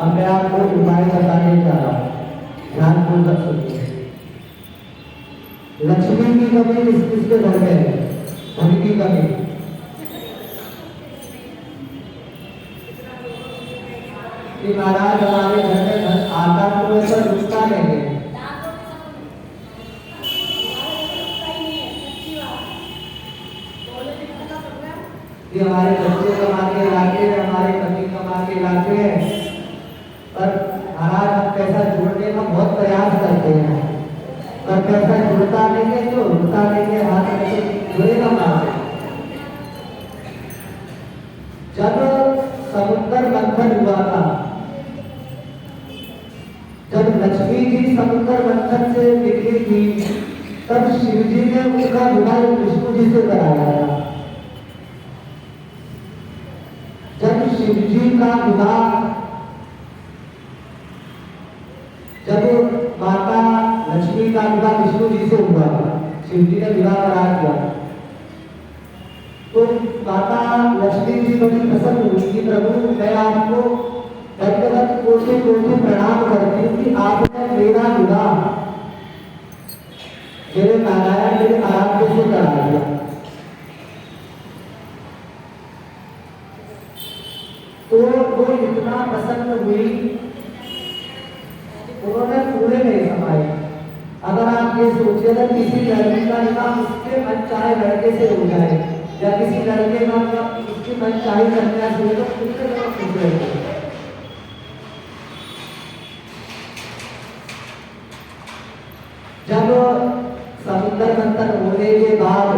अब मैं आपको उपाय बताने जा रहा हूँ, ध्यानपूर्वक सुनिए। लक्ष्मी की कमी किसके घर में है? धन की कमी। कि महाराज हमारे घर में धन आता तो है पर रुकता नहीं है। कि हमारे बच्चे कमा के लाते हैं, हमारे पति कमा के लाते हैं, पर महाराज हम पैसा जोड़ने का बहुत प्रयास करते हैं, पर पैसा जुड़ता नहीं है, तो रुकता नहीं है, हाथ में जुड़ेगा महाराज। जब समुद्र मंथन हुआ था, जब लक्ष्मी जी समुद्र मंथन से निकली थी, तब शिव जी ने उनका विवाह विष्णु जी से कराया था। जब शिव जी का विवाह, जब माता लक्ष्मी का विवाह विष्णु जी से हुआ, शिव जी ने विवाह करा दिया, तो माता लक्ष्मी जी बड़ी प्रसन्न हुई कि प्रभु मैं आपको दंडवत कोटि कोटि प्रणाम करती हूँ कि आपने मेरा विवाह मेरे नारायण मेरे आराध्य से करा दिया। तो वो इतना प्रसन्न हुई, उन्होंने पूरे नहीं समाये। अगर आप ये सोचिए अगर किसी लड़की का विवाह उसके मनचाहे लड़के से हो जाए या किसी लड़के का उसकी मनचाही कन्या से हो, तो कितने लोग खुश रहेंगे। जब समुद्र मंथन होने के बाद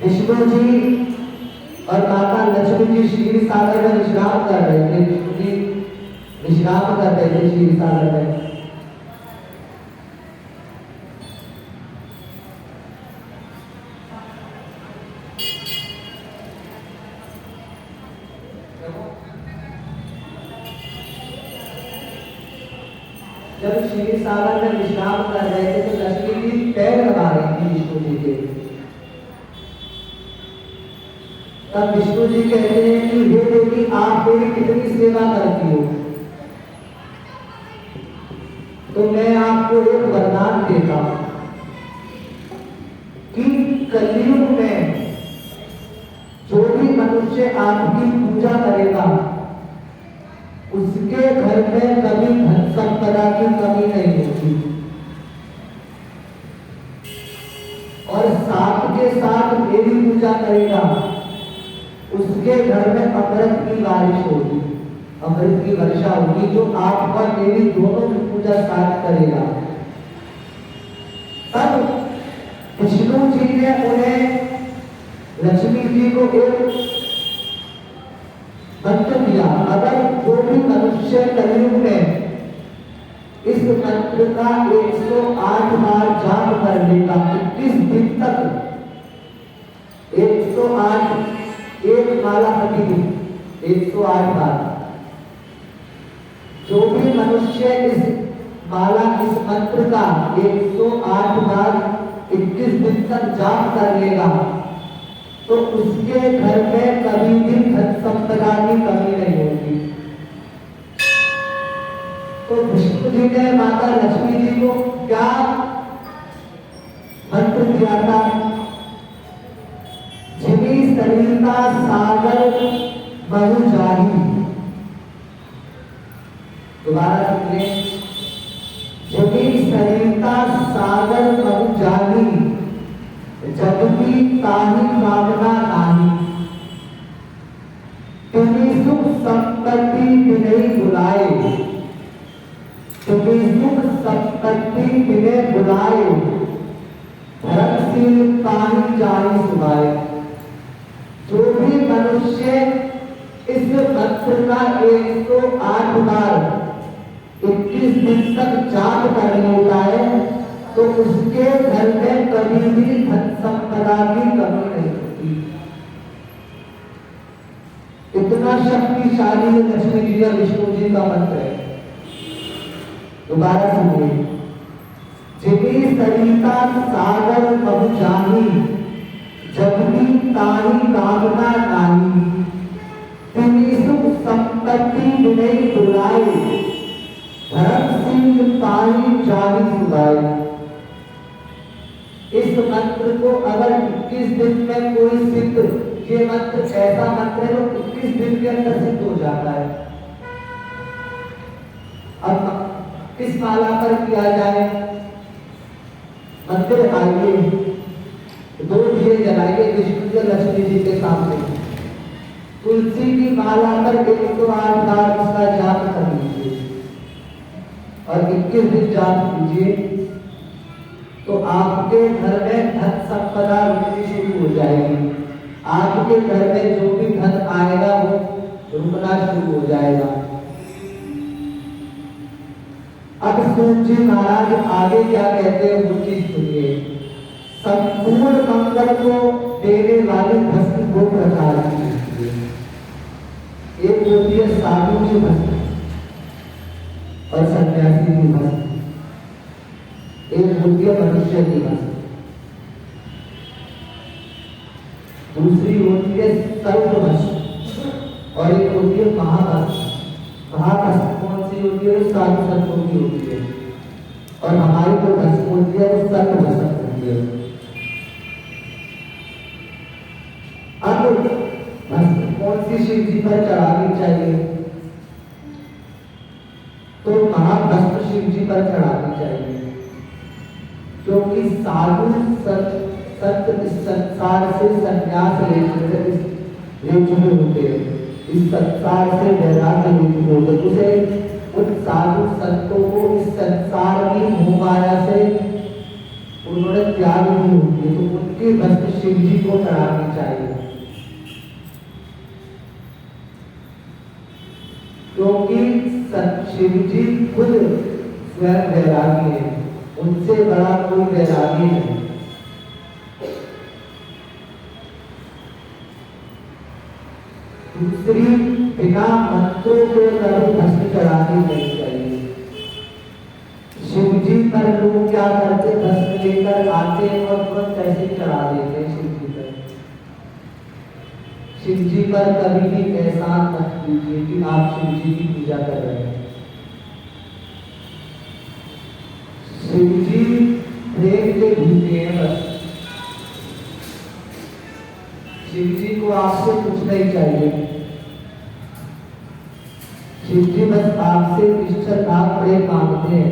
विष्णु जी और माता लक्ष्मी जी क्षीर सागर में विश्राम कर रहे थे, विष्णु जी विश्राम कर रहे थे क्षीर सागर में। जब क्षीर सागर में विश्राम कर रहे थे तो लक्ष्मी जी पैर लगा रही थी विष्णु जी के। तब विष्णु जी कहते हैं कि हे देवी आप मेरी कितनी सेवा करती हो, तो मैं आपको एक वरदान देता हूं कि कलयुग में जो भी मनुष्य आपकी पूजा करेगा उसके घर में कभी धन संपदा की कमी नहीं होगी, और साथ के साथ मेरी पूजा करेगा उसके घर में अमृत की बारिश होगी, अमृत की वर्षा होगी, जो आपका मेरी दोनों की पूजा साथ करेगा। तब विष्णु जी ने उन्हें लक्ष्मी जी को एक मंत्र दिया, अगर जो भी मनुष्य कलयुग में इस मंत्र का 108 बार जाप कर लेगा, 21 दिन तक 108 एक माला प्रतिदिन 108 बार, जो भी मनुष्य इस माला इस मंत्र का 108 बार 21 दिन तक जाप कर लेगा तो उसके घर में कभी भी धन संपदा की कमी नहीं होगी। तो विष्णु जी ने माता लक्ष्मी जी को क्या मंत्र दिया था? जिमी सरिता सागर बहु जाही। दोबारा सुनिए, जिमी सरिता सागर बहु जाही, जब भी ताही कामना नाही, तुम्हें सुख संपत्ति बिनई बुलाए, तुम्हें सुख संपत्ति बिने बुलाए, धर्मशील ताही जाहि सुनाए। जो भी मनुष्य इस मंत्र का 108 बार 21 दिन तक जाप कर लेता है तो उसके घर में कभी भी धन संपदा की कमी नहीं होती। इतना शक्तिशाली लक्ष्मी जी और विष्णु जी का मंत्र है। दोबारा सुनिए, जिमी सरिता सागर बहु जाही, जब भी ताही कामना नाही, तुम्हें सुख संपत्ति बिनई बुलाए, धर्मशील ताही जाहि सुनाए। इस मंत्र को अगर 21 दिन में कोई सिद्ध, ये मंत्र ऐसा मंत्र है जो 21 दिन के अंदर सिद्ध हो जाता है। अब किस माला पर किया जाए? मंदिर आइए, 2 दिए जलाइए विष्णु जी लक्ष्मी जी के सामने, तुलसी की माला पर 108 बार उसका जाप कर लीजिए और 21 दिन जाप कीजिए, तो आपके घर में धन संपदा मिलनी शुरू हो जाएगी। आपके घर में जो भी धन आएगा वो रुकना शुरू हो जाएगा। अब सूत जी महाराज आगे क्या कहते हैं वो चीज सुनिए। संपूर्ण मंगल को देने वाले भस्म दो प्रकार की होती है। एक होती है साधु की भस्म और सन्यासी की भस्म, एक होती है मनुष्य की भस्म, दूसरी होती है सर्व भस्म और एक होती है महाभस्म। महाभस्म कौन सी होती है? वो साधु संतों की होती है और हमारी जो भस्म होती है वो सर्व भस्म होती है। अब भस्म कौन सी शिव जी पर चढ़ानी चाहिए? तो महाभस्म शिव जी पर चढ़ानी चाहिए, क्योंकि साधु संत इस संसार से संन्यास ले चुके होते हैं, इस संसार से वैराग्य ले चुके होते हैं। उसे उन साधु संतों को इस संसार की मोह माया से उन्होंने त्याग नहीं होती है, तो उनकी भस्म शिव जी को चढ़ानी चाहिए, क्योंकि शिव जी खुद स्वयं वैरागी है, उनसे बड़ा कोई वैरागी नहीं। दूसरी, बिना मंत्रों के कभी भस्म चढ़ानी नहीं चाहिए। शिव जी पर लोग क्या करते, भस्म लेकर आते और तुरंत कैसे चढ़ा देते शिव जी पर। शिव जी पर कभी भी एहसान मत कीजिए कि आप शिव जी की पूजा कर रहे हैं। शिव जी प्रेम के भूखे हैं बस। शिव जी को आपसे कुछ नहीं चाहिए। शिव जी बस आपसे निश्चल प्रेम मांगते हैं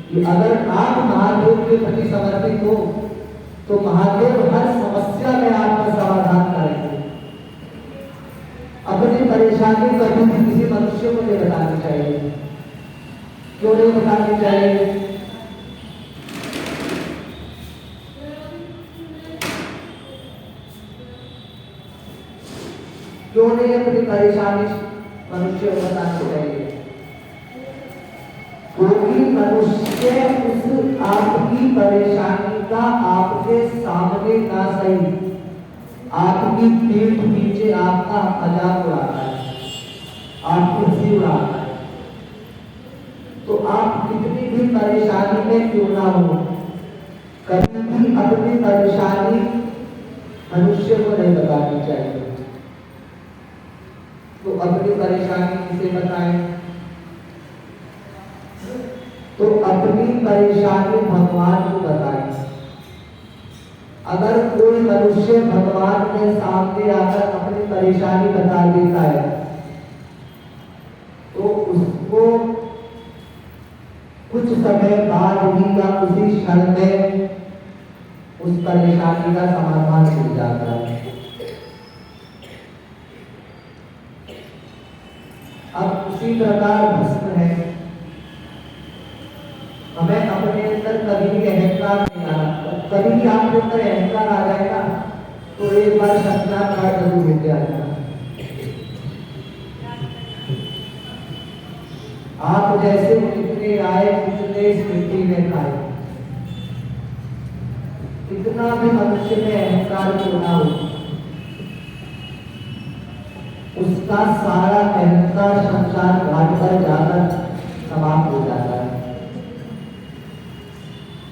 कि अगर आप महादेव के प्रति समर्पित हो तो महादेव हर समस्या में आपका समाधान करेंगे। अपनी परेशानी कभी भी किसी मनुष्य को नहीं बतानी चाहिए। क्यों नहीं बतानी चाहिए? क्यों नहीं अपनी परेशानी मनुष्य को बतानी चाहिए? क्योंकि मनुष्य उस आपकी परेशानी का आपके सामने ना सही, आपकी पीठ पीछे आपका मजाक उड़ाता है, आपकी हंसी उड़ाता है। तो आप कितनी भी परेशानी में क्यों ना हो, कभी भी अपनी परेशानी मनुष्य को नहीं बतानी चाहिए। तो अपनी परेशानी किसे बताएं? तो अपनी परेशानी भगवान को बताएं। अगर कोई मनुष्य भगवान के सामने आकर अपनी परेशानी बता देता है तो उसको कुछ समय बाद ही या उसी क्षण में उस परेशानी का समाधान मिल जाता है। अब उसी प्रकार भस्म है, हमें अपने अंदर कभी भी अहंकार नहीं आना। कभी भी आपके अंदर अहंकार आ जाएगा तो एक बार शंकराचार्य का जरूर मिल जाएगा। आप जैसे कितने आए कितने इस मिट्टी में खाए, कितना भी मनुष्य में अहंकार क्यों ना हो, उसका सारा अहंकार शमशान घाट पर जाकर समाप्त हो जाता है।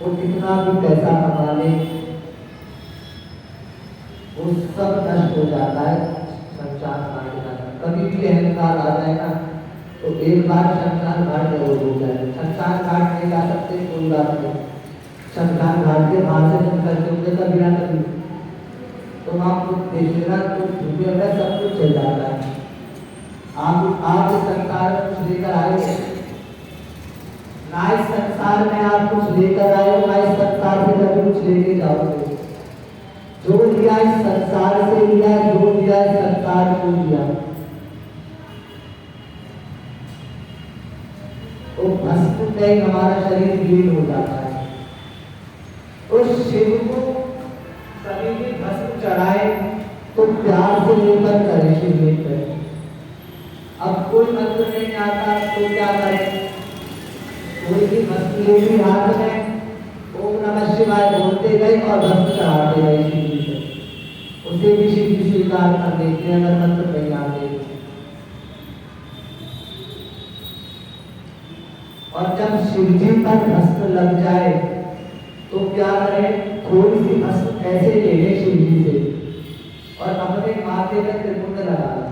वो कितना भी पैसा कमा ले वो सब नष्ट हो जाता है शमशान घाट जाकर। कभी भी अहंकार आ जाएगा तो एक बार शमशान घाट जरूर हो जाए। शमशान घाट नहीं जा सकते कोई बात नहीं, शमशान घाट के बाहर से तुम करते होंगे कभी ना कभी तो आपको देखना तो झूठे में सब कुछ चल जाता है। आप इस संसार में कुछ लेकर आए हो ना, इस संसार में आप कुछ लेकर आए हो ना, इस संसार से कभी कुछ लेके जाओगे। जो लिया इस संसार से लिया, जो लिया इस संसार को लिया। तो भस्म में हमारा शरीर लीन हो जाता है। उस शिव को कभी भी भस्म चढ़ाए तो प्यार उससे भी शिव जी स्वीकार कर देते हैं अगर मंत्र नहीं आते। और जब शिव जी पर भस्म लग जाए तो क्या करें, थोड़ी सी भस्म ऐसे ले ले शिव जी से और अपने माथे पर त्रिपुंड लगा लें।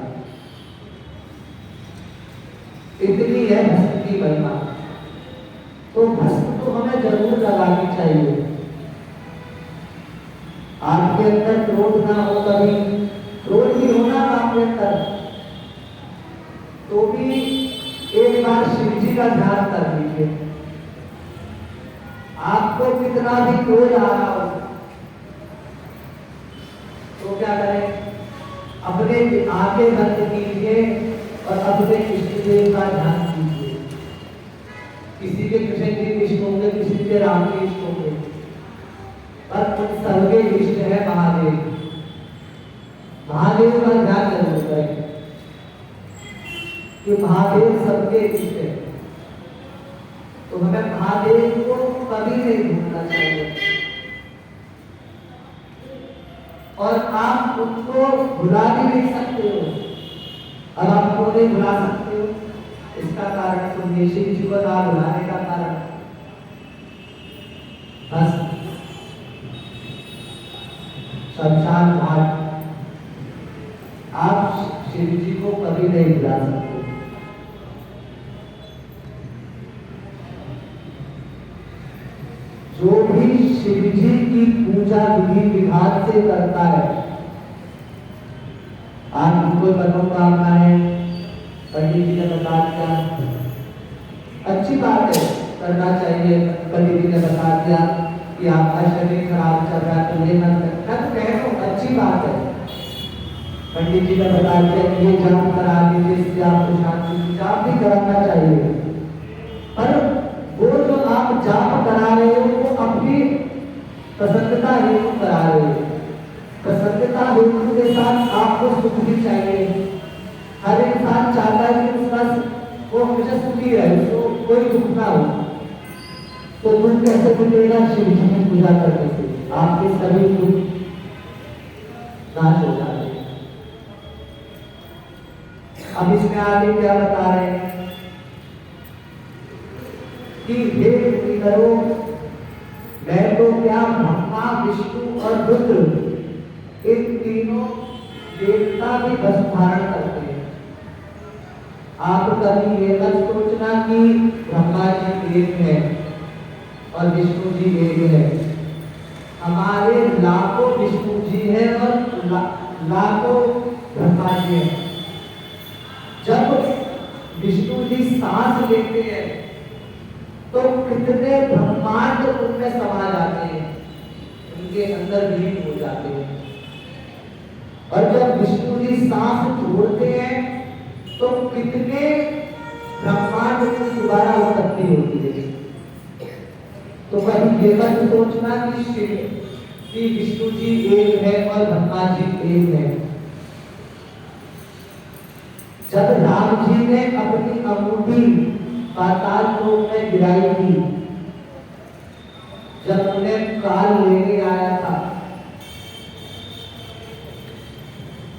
इतनी है भस्म की महिमा। तो भस्म तो हमें जरूर लगानी चाहिए। आपके अंदर क्रोध ना हो, कभी क्रोध भी होना आपके अंदर, तो भी एक बार शिव जी का ध्यान कर लीजिए। आपको कितना भी क्रोध आ रहा हो तो क्या करें, अपने आंखें बंद कीजिए और अपने इष्ट देव का ध्यान कीजिए। किसी के कृष्ण जी इष्ट होंगे, किसी के राम के इष्ट होंगे, पर उन सबके इष्ट है महादेव। महादेव का ध्यान जरूर करें कि महादेव सबके इष्ट है। तो हमें महादेव को कभी नहीं भूलना चाहिए और आप उनको भुला भी नहीं सकते हो। अब आप क्यों नहीं भुला सकते हो, इसका कारण सुनिए। शिव जी को ना भुलाने का कारण बस शमशान घाट। आप शिव जी को कभी नहीं भुला सकते। जो भी शिव जी की पूजा विधि विधान से करता है, आपकी कोई मनोकामना है, पंडित जी ने बता दिया, अच्छी बात है, करना चाहिए। पंडित जी ने बता दिया कि आपका शरीर खराब चल रहा है तो ये मत करना, तो कह दो, अच्छी बात है। पंडित जी ने बता दिया कि ये जाप करा लीजिए, इससे आपको शांति, जाप भी कराना चाहिए। पर वो जो आप जाप करा रहे हो वो अपनी प्रसन्नता हेतु करा रहे हो। प्रसन्नता हेतु के साथ आपको सुख भी चाहिए। हर इंसान चाहता है कि उसका वो हमेशा सुखी रहे, उसको कोई दुख ना हो। तो दुख कैसे मिलेगा? शिव जी की पूजा करने से आपके सभी दुख नाश हो जाते हैं। अब इसमें आगे क्या बता रहे हैं कि हे मुनिवरों, मैं तो क्या ब्रह्मा, विष्णु और रुद्र इन तीनों देवता भी भस्म धारण करते हैं। आप कभी ये मत सोचना कि ब्रह्मा जी एक है और विष्णु जी एक है। हमारे लाखों विष्णु जी है और लाखों ब्रह्मा जी है। जब विष्णु जी सांस लेते हैं तो कितने ब्रह्मांड उनमें समा जाते हैं, उनके अंदर लीन हो जाते हैं। और जब विष्णु जी सांस छोड़ते हैं तो कितने ब्रह्मांड की दोबारा उत्पत्ति होती है। तो कभी ये मत सोचना कि विष्णु जी एक है और ब्रह्मा जी एक है। जब राम जी ने अपनी अंगूठी पाताल लोक में गिराई थी, जब उन्हें काल लेने आया था,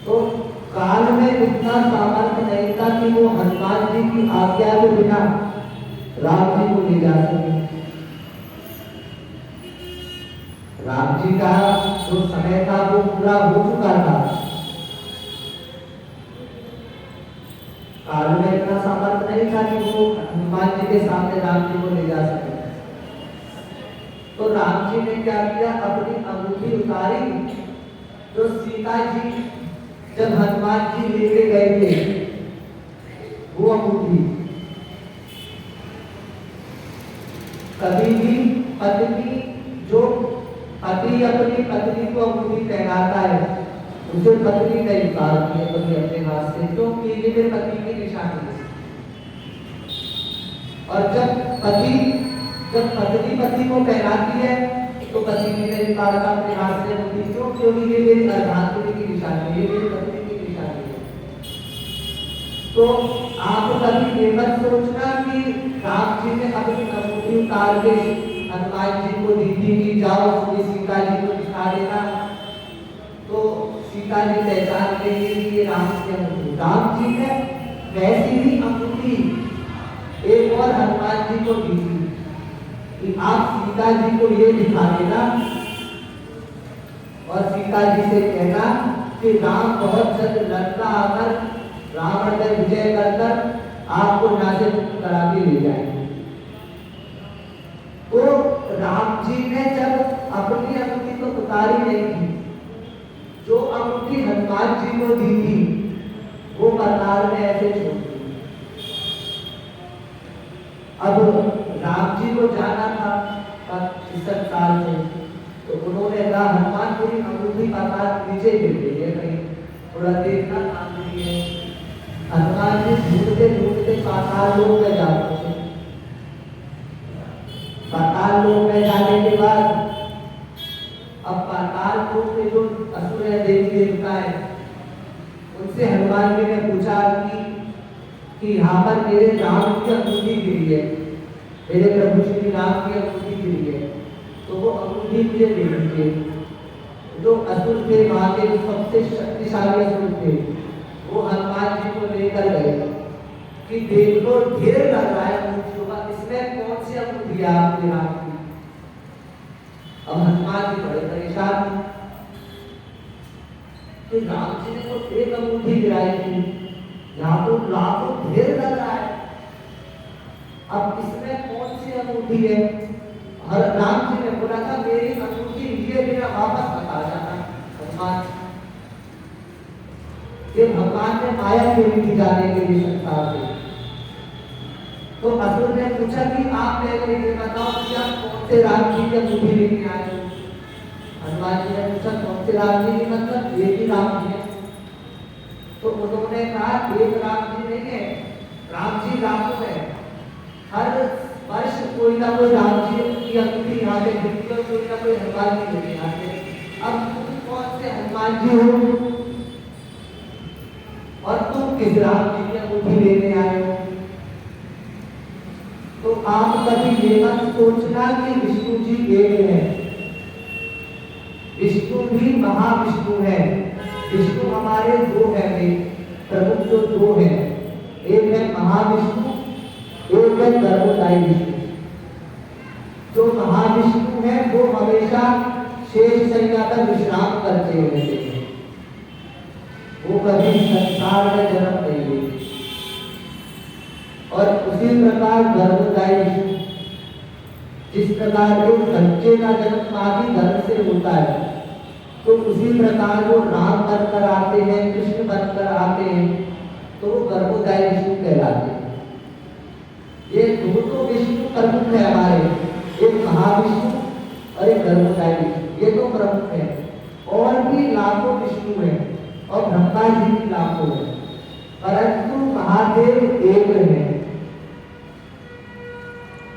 तो काल में इतना सामर्थ्य नहीं था कि वो हनुमान जी की आज्ञा के बिना राम जी को ले जा सके। राम जी का जो समय था वो पूरा हो चुका था। काल में इतना सामर्थ्य नहीं था कि वो हनुमान जी के सामने राम जी को ले जा सके। तो राम जी ने क्या किया, अपनी अंगूठी उतारी, जो सीता जी जब हनुमान जी लेके गए थे वो अंगूठी। कभी भी पत्नी, जो पति अपनी पत्नी को अंगूठी पहनाता है, उसे पत्नी नहीं उतारती है कभी अपने हाथ से, क्योंकि ये मेरे पति की निशानी है। और जब पत्नी पति को पहनाती है तो पति ने नहीं उतारता अपने हाथ से अंगूठी, क्योंकि ये मेरी अर्धांगिनी की निशानी है, ये मेरी पत्नी की निशानी है। तो आप कभी ये मत सोचना कि राम जी ने अपनी अंगूठी उतार के हनुमान जी को दी थी कि जाओ सीता जी को दिखा देना। तो सीता जी पहचान गई कि ये राम की अंगूठी। राम जी ने वैसी ही अंगूठी एक और हनुमान जी को दी थी कि आप सीता जी को ये दिखा देना और सीता जी से कहना कि राम बहुत जल्द लंका आकर रावण पर विजय कर आपको यहाँ से मुक्त करा के ले जाएंगे। तो राम जी ने जब अपनी अंगूठी तो उतारी नहीं थी, जो अंगूठी हनुमान जी को दी थी वो पाताल में ऐसे छोड़ दी। अब राम जी को जाना था 65 साल से, तो उन्होंने कहा हनुमान पूरी अंगूठी पाताल नीचे गिर गई है, कहीं थोड़ा देखना काम नहीं है। हनुमान जी ढूंढते ढूंढते पाताल लोक में जा पहुंचे। पाताल लोक में जाने के बाद अब पाताल लोक में जो असुर है, देवी देवता है, उनसे हनुमान जी ने पूछा कि यहाँ पर मेरे राम की अंगूठी गिरी है, मेरे प्रभु श्री राम की अंगूठी गिरी है, तो वो अंगूठी मुझे दे दीजिए। जो असुर थे वहां के सबसे शक्तिशाली असुर थे, वो हनुमान जी को लेकर गए कि देखो ढेर लग रहा है अंगूठियों का, इसमें कौन सी अंगूठी है आपके राम की। अब हनुमान जी बड़े परेशान कि राम जी ने तो एक अंगूठी गिराई थी, यहाँ तो लाखों ढेर लग रहा है, अब इसमें कौन सी अंगूठी है। हर राम जी ने बोला था मेरी अंगूठी लिए बिना वापस मत आ जाना। हनुमान ये भगवान ने माया फेरी की जाने के लिए संसार में। तो असुर ने पूछा कि आप मेरे लिए बताओ कि आप कौन से राम जी की अंगूठी लेके आए हो। हनुमान जी ने पूछा कौन से राम जी की, मतलब एक ही राम जी है। तो उन्होंने कहा एक राम जी नहीं है, राम जी लाखों है, हर वर्ष कोई ना कोई राम जी की अंगूठी यहाँ पे गिरती है, कोई ना कोई हनुमान जी लेके आते हैं। अब तुम कौन से हनुमान जी हो और तुम किस राम जी की अंगूठी लेने आए हो। तो आप कभी ये मत सोचना कि विष्णु जी एक है, विष्णु भी महाविष्णु है। विष्णु हमारे दो है, प्रमुख जो दो है, एक है महाविष्णु, एक है गर्भोदायी विष्णु। जो महाविष्णु है वो हमेशा शेष शैया पर विश्राम करते हुए हैं, वो कभी संसार में जन्म नहीं लेते। और उसी प्रकार गर्भोदायी विष्णु, जिस प्रकार के बच्चे का जन्म मां की गर्भ से होता है, तो उसी प्रकार वो राम बनकर आते हैं, कृष्ण बनकर आते हैं, तो वो गर्भोदायी विष्णु कहलाते हैं। ये दो तो विष्णु प्रमुख है हमारे, एक महाविष्णु और एक गर्भोदायी विष्णु, ये तो प्रमुख है। और भी लाखों विष्णु है और ब्रह्मा जी भी लाखों है, परंतु महादेव एक है।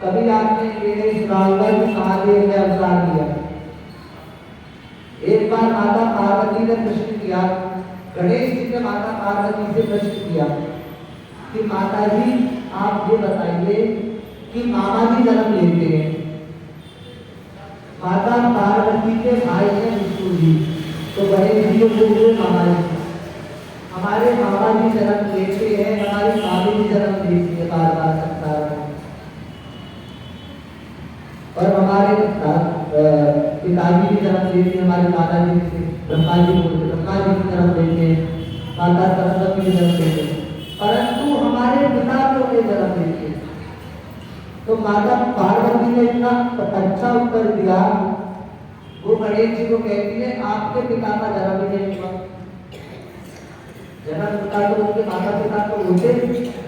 कभी आपने ये नहीं सुना होगा कि महादेव ने अवतार लिया। एक बार माता पार्वती ने प्रश्न किया, गणेश जी ने माता पार्वती से प्रश्न किया कि माता जी आप ये बताइए कि मामा जी जन्म लेते हैं। माता पार्वती के भाई हैं विष्णु जी, तो गणेश जी को बोलते मामा जी। हमारे मामा जी जन्म लेते हैं, हमारी मामी जी जन्म लेती है बार बार संसार में, और हमारे पिताजी भी जन्म लेते हैं, हमारे दादाजी से ब्रह्मा जी बोलते, ब्रह्मा जी भी जन्म लेते हैं, माता सरस्वती भी जन्म लेते हैं, परंतु हमारे पिता को जन्म लेते हैं। तो माता पार्वती ने इतना अच्छा उत्तर दिया, वो गणेश जी को कहती है आपके पिता का जन्म ही नहीं हुआ। जन्म पिता तो उनके माता पिता तो होते,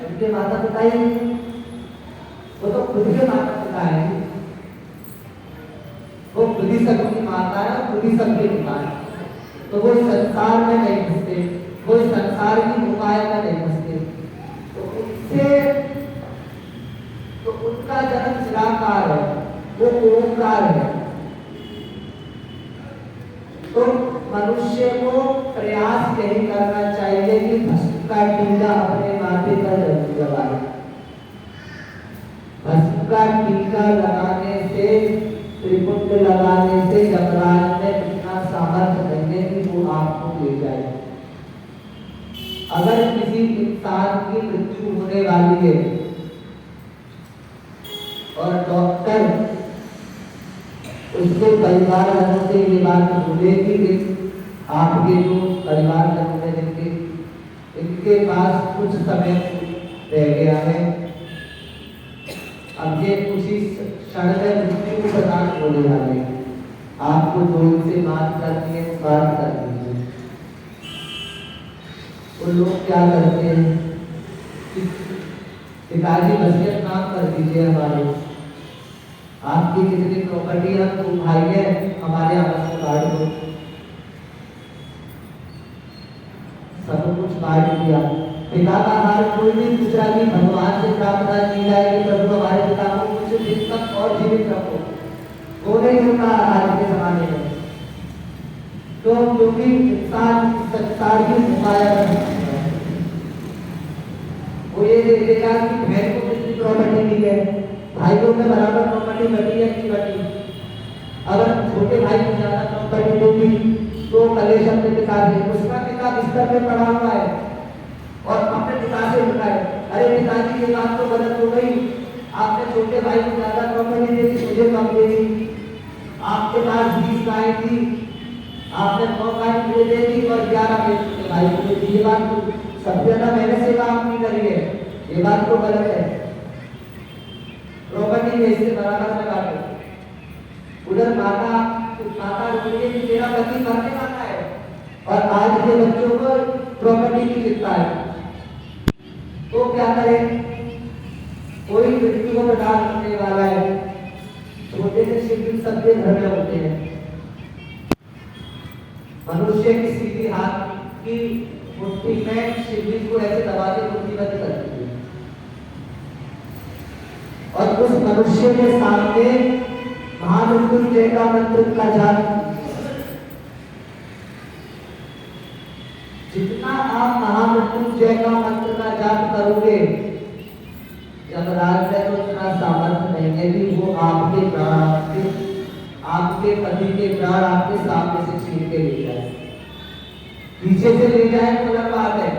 उनके माता पिता ही नहीं, वो तो खुद के माता पिता है, वो खुद ही सबकी माता है और खुद ही सबके पिता है। तो वो संसार में नहीं घुसते, वो संसार की भूमाया में नहीं घुसते, तो उनसे तो उनका जन्म निराकार है, वो ओंकार है। तो मनुष्य को प्रयास यही करना चाहिए कि भस्म का टीका अपने माथे पर जरूर लगाए। भस्म का टीका लगाने से, त्रिपुट लगाने से यमराज ने इतना सामर्थ्य नहीं है कि वो आपको को ले जाए। अगर किसी इंसान की मृत्यु होने वाली है और डॉक्टर उसके परिवारजनों से ये बात बोलेगी कि आपके जो परिवारजनों में जिनके इनके पास कुछ समय रह गया है, अब ये उसी क्षण में मृत्यु को प्रदान होने वाले, आपको जो इनसे बात करनी है बात कर दीजिए। वो लोग क्या करते हैं, पिताजी वसीयत नाम कर दीजिए हमारे, आपकी कितनी प्रॉपर्टी है तो भाई है हमारे आपस में बांट दो, सब कुछ बांट दिया। पिता का हाल कोई नहीं पूछा कि भगवान से प्रार्थना की जाए कि प्रभु हमारे पिता को कुछ दिन तक और जीवित रखो, वो नहीं होता आज के जमाने में। तो क्योंकि इंसान संसार की मुकाया वो ये देखेगा कि बहन को कितनी प्रॉपर्टी दी है, भाइयों में बराबर प्रॉपर्टी बटी है कि बटी। अगर छोटे भाई को ज्यादा प्रॉपर्टी देगी तो कलेश अपने पिता से, उसका पिता बिस्तर पे पड़ा हुआ है और अपने पिता से उठा है, अरे पिताजी ये बात तो गलत हो गई, आपने छोटे भाई को ज्यादा प्रॉपर्टी दे दी, मुझे कम दे दी। आपके पास 20 गाय थी, आपने 9 गाय मुझे दे दी और 11 छोटे भाई को दे दी। ये बात तो सबसे ज्यादा मैंने सेवा आपकी करी है, ये बात तो गलत है। प्रॉपर्टी में इससे बराबर में बांटो। उधर माता बोलिए कि तेरा पति मरने वाला है और आज के बच्चों को प्रॉपर्टी की चिंता है, तो क्या करें? कोई मृत्यु को प्रदान करने वाला है, छोटे से शिवलिंग सबके घर में होते हैं। मनुष्य की सीधी हाथ की मुट्ठी में शिवलिंग को ऐसे दबा के मुट्ठीबंद कर दी और उस मनुष्य के सामने महामृत्युंजय का मंत्र का जाप, जितना आप महामृत्युंजय का मंत्र का जाप करोगे, यमराज में तो उतना सामर्थ्य नहीं है कि वो आपके प्राण, आपके पति के प्राण आपके सामने से छीन के ले जाए। पीछे से ले जाए तो अलग बात है,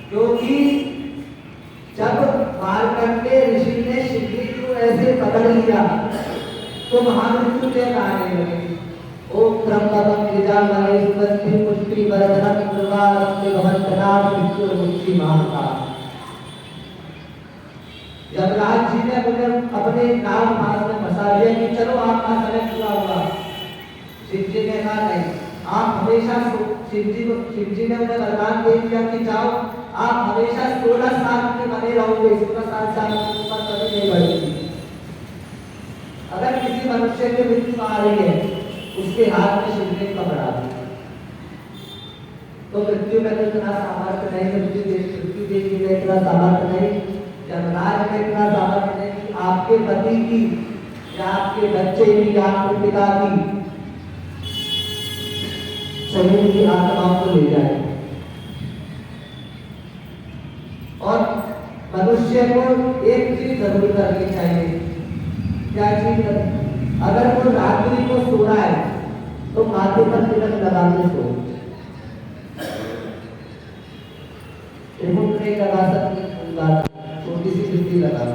क्योंकि जब मार्कंडेय ऋषि ने शिवलिंग को ऐसे पकड़ लिया तो महामृत्युंजय गाने लगे, ओम त्र्यंबकं यजामहे सुगंधिं पुष्टिवर्धनम् उर्वारुकमिव बन्धनात् मृत्युर्मुक्षीमामृतात्। यमराज जी ने मुझे अपने नाग पास में फंसा दिया कि चलो आपका समय पूरा हुआ। शिव जी ने कहा नहीं, आप हमेशा शिव जी ने उन्हें वरदान दे दिया कि जाओ आप हमेशा 16 साल के बने रहोगे, 16 साल से आपकी उम्र कभी नहीं बढ़ेगी। अगर किसी मनुष्य की मृत्यु आ रही है, उसके हाथ में शिवलिंग पकड़ा दिया तो मृत्यु में तो इतना सामर्थ्य नहीं, मृत्यु देवी में इतना सामर्थ्य नहीं, यमराज में इतना सामर्थ्य नहीं कि आपके पति की या आपके बच्चे की या आपके पिता की शरीर की आत्माओं को ले जाए। और मनुष्य को एक चीज जरूर करनी चाहिए, क्या चीज? अगर वो रात्रि को सो रहा है तो माथे पर तिलक लगा के सो, नहीं लगा सकते, छोटी सी बिंदी लगा,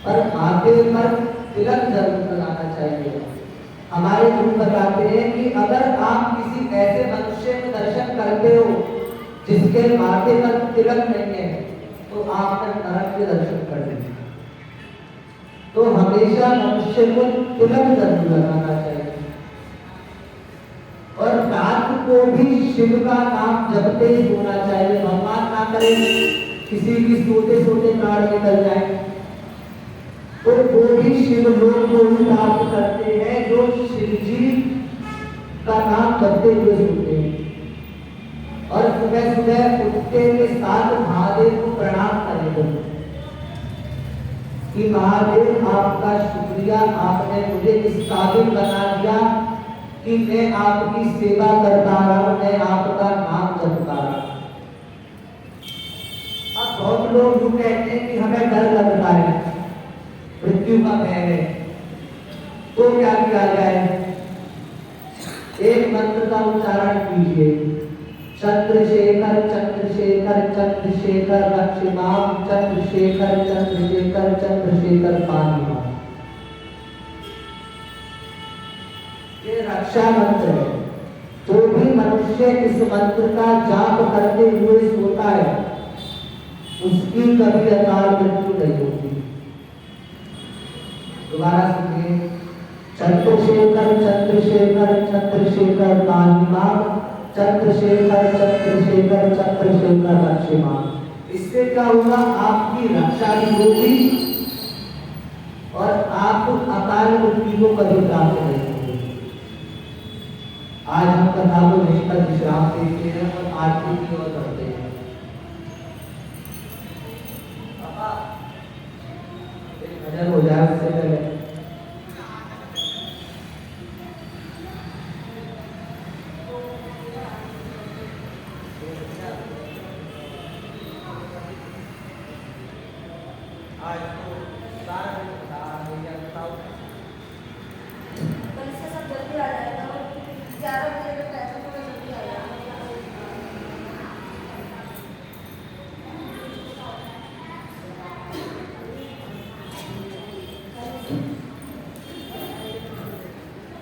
पर माथे पर तिलक जरूर लगाना चाहिए। हमारे गुरु बताते हैं कि अगर आप किसी ऐसे मनुष्य को दर्शन करते हो जिसके माथे पर तिलक नहीं है तो आपने नरक के दर्शन कर दिए। तो हमेशा मनुष्य को तिलक जरूर लगाना चाहिए और रात को भी शिव का नाम जपते ही होना चाहिए। भगवान ना करे किसी की सोते सोते प्राण निकल जाए तो वो भी शिव लोग को ही प्राप्त करते हैं जो शिव जी का नाम जपते हुए सोते हैं। और सुबह सुबह उठते के साथ महादेव को प्रणाम करेंगे कि महादेव आपका शुक्रिया, आपने मुझे इस काबिल बना दिया कि मैं आपकी सेवा करता रहा, मैं आपका नाम जपता रहा। अब बहुत लोग यूं कहते हैं कि हमें डर लगता है, मृत्यु का भय है, तो क्या किया जाए? कीजिए। चंद्रशेखर चंद्रशेखर चंद्रशेखर रक्षमाम, चंद्रशेखर चंद्रशेखर चंद्रशेखर पानीमाम। ये रक्षा मंत्र है। जो भी मनुष्य इस मंत्र का जाप करते हुए सोता है उसकी कभी अकाल मृत्यु नहीं होती। दोबारा सुनिए। चंद्रशेखर चंद्रशेखर चंद्रशेखर पानीमाम, चंद्रशेखर चंद्रशेखर चंद्रशेखर रक्षमाम। इससे क्या होगा? आपकी रक्षा भी होगी और आप अकाल मृत्यु को कभी प्राप्त नहीं होंगे। आज हम कथा को यहीं पर विश्राम देते हैं और आरती की ओर बढ़ते हैं। भजन हो जाए उससे पहले आज तो सब जल्दी आ जाएगा। 11 बजे तक ऐसा थोड़ा जल्दी आ जाएगा।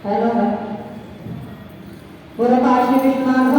हेलो, पूरा काशी विश्वनाथ